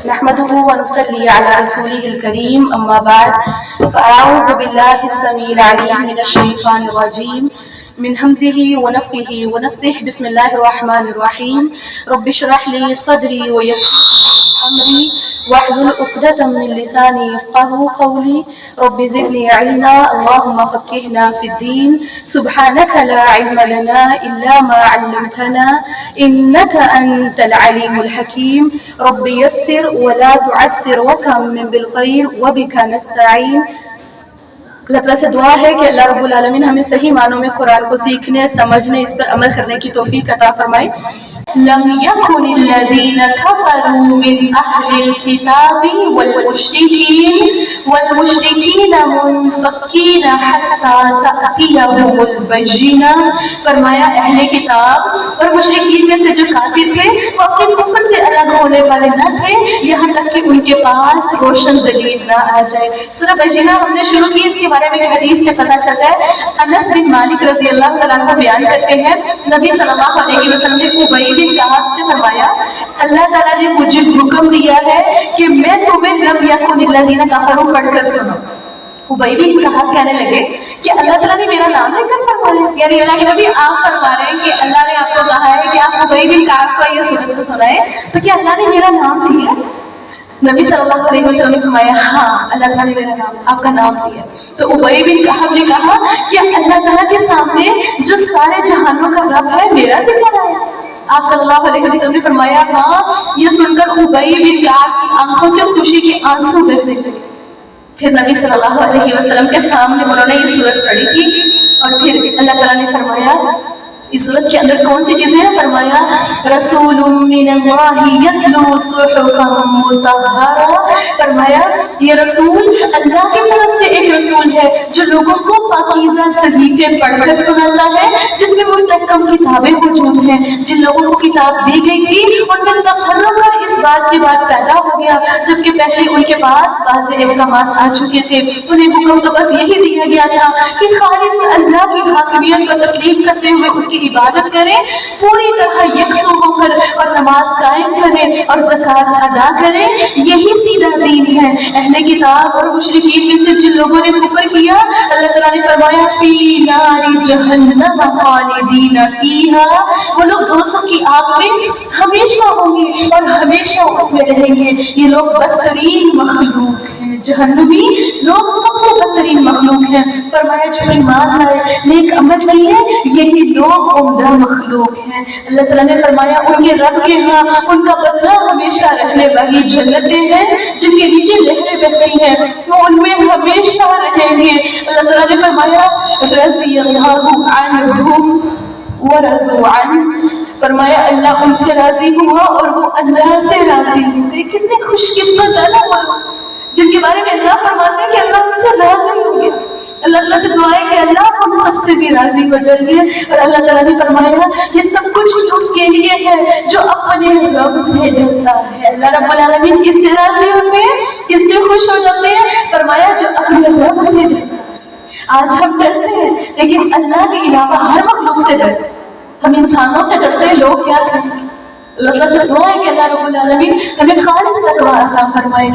نحمده ونصلي على رسوله الكريم أما بعد فأعوذ بالله السميع العليم من الشيطان الرجيم من همزه ونفخه ونفثه بسم الله الرحمن الرحيم رب اشرح لي صدري ويسر أمري واحلل عقدة من لساني يفقهوا قولي رب زدني علما اللهم فقهنا في الدين سبحانك لا علم لنا إلا ما علمتنا إنك أنت العليم الحكيم رب يسر ولا تعسر وتمم بالخير وبك نستعين. اللہ تعالیٰ سے دعا ہے کہ اللہ رب العالمین ہمیں صحیح معنوں میں قرآن کو سیکھنے، سمجھنے، اس پر عمل کرنے کی توفیق عطا فرمائے. لم يكن الذين كفروا من أهل الكتاب والمشركين منفكين حتى تأتيهم البينة. فرمایا اہل کتاب اور مشرکین میں سے جو کافر تھے وہ اپنے کفر سے الگ ہونے والے نہ تھے یہاں تک کہ ان کے پاس روشن دلیل نہ آ جائے. سورہ بینہ ہم نے شروع کی، اس کے بارے میں حدیث سے پتہ چلتا ہے. انس بن مالک رضی اللہ تعالیٰ عنہ بیان کرتے ہیں نبی صلی اللہ علیہ وسلم نے ابی بن کعب سے فرمایا اللہ تعالیٰ نے مجھے حکم دیا ہے کہ میں تمہیں لم یکن الذین کفروا پڑھ کر سنوں. ابی بن کعب کہنے لگے کہ اللہ تعالیٰ نے میرا نام لے کر فرمایا، یعنی اللہ کے نبی آپ فرما رہے ہیں کہ اللہ نے آپ کو کہا ہے کہ آپ ابی بن کعب کو یہ سورت سنائیں، تو کیا اللہ نے میرا نام لیا؟ نبی صلی اللہ علیہ وسلم نے فرمایا ہاں اللہ تعالیٰ نے میرا نام، آپ کا نام لیا. تو ابی بن کعب نے کہا کہ اللہ تعالیٰ کے سامنے جو سارے جہانوں کا رب ہے میرا ذکر ہے. آپ صلی اللہ علیہ وسلم نے فرمایا ہاں. یہ سن کر ابی بن کعب کی آنکھوں سے خوشی کے آنسو بہنے لگے. پھر نبی صلی اللہ علیہ وسلم کے سامنے انہوں نے یہ سورت پڑھی تھی اور پھر اللہ تعالیٰ نے فرمایا اس سورت کے اندر کون سی چیزیں ہیں؟ فرمایا رسول من اللہ یتلو صحفا مطہرہ. فرمایا یہ رسول اللہ کی طرف سے ایک رسول ہے جو لوگوں کو پاکیزہ صحیفے پڑھ کر سناتا ہے جس میں مستحکم کتابیں موجود ہیں. جن لوگوں کو کتاب دی گئی تھی ان میں تفرق اس بات کی بات پیدا ہو گیا جبکہ پہلے ان کے پاس واضح احکامات آ چکے تھے. انہیں حکم تو بس یہی دیا گیا تھا کہ خالص اللہ کی حاکمیت کو تسلیم کرتے ہوئے اس کی عبادت کریں، پوری طرح یکسو ہو کر اور نماز قائم کریں اور زکوٰۃ ادا کریں. یہی سیدھا دین ہے. اہل کتاب اور مشرکین میں سے جن لوگوں نے کفر کیا اللہ تعالیٰ نے فرمایا فی نار جہنم خالدین فیہا، وہ لوگ دوزخ کی آگ میں ہمیشہ ہوں گے اور ہمیشہ اس میں رہیں گے. یہ لوگ بدترین مخلوق ہیں، جہنمی لوگ سب سے بدترین مخلوق ہیں. فرمایا جو ایمان لائے نیک عمل کیے یہی لوگ عمدہ مخلوق ہیں. اللہ تعالیٰ نے فرمایا ان کے رب کے ہاں ان کا بدلہ ہمیشہ رکھنے والی جنتیں ہیں جن کے نیچے لہریں بہتی ہیں، وہ ان میں ہمیشہ رہیں گے. اللہ تعالیٰ نے فرمایا رضی اللہ عنہم ورضوا عنہ. فرمایا اللہ ان سے راضی ہوا اور وہ اللہ سے راضی ہوئے. کتنے خوش قسمت ہے نا وہ جن کے بارے میں اللہ فرماتے ہیں کہ اللہ ان سے راضی ہو گیا. اللہ تعالیٰ سے دعا ہے کہ اللہ ہم سب سے بھی راضی ہو جائیے. اور اللہ تعالیٰ نے فرمایا یہ سب کچھ اس کے لیے ہے جو اپنے رب سے ڈرتا ہے. اللہ رب العالمین کس سے راضی ہوتے ہیں، کس سے خوش ہو جاتے ہیں؟ فرمایا جو اپنے رب سے ڈرتا ہے. آج ہم ڈرتے ہیں لیکن اللہ کے علاوہ ہر مخلوق سے ڈرتے ہیں. ہم انسانوں سے ڈرتے ہیں، لوگ کیا کریں گے؟ اللہ تعالیٰ سے دعا ہے کہ اللہ رب العالمین ہمیں خالص تقویٰ عطا فرمائے.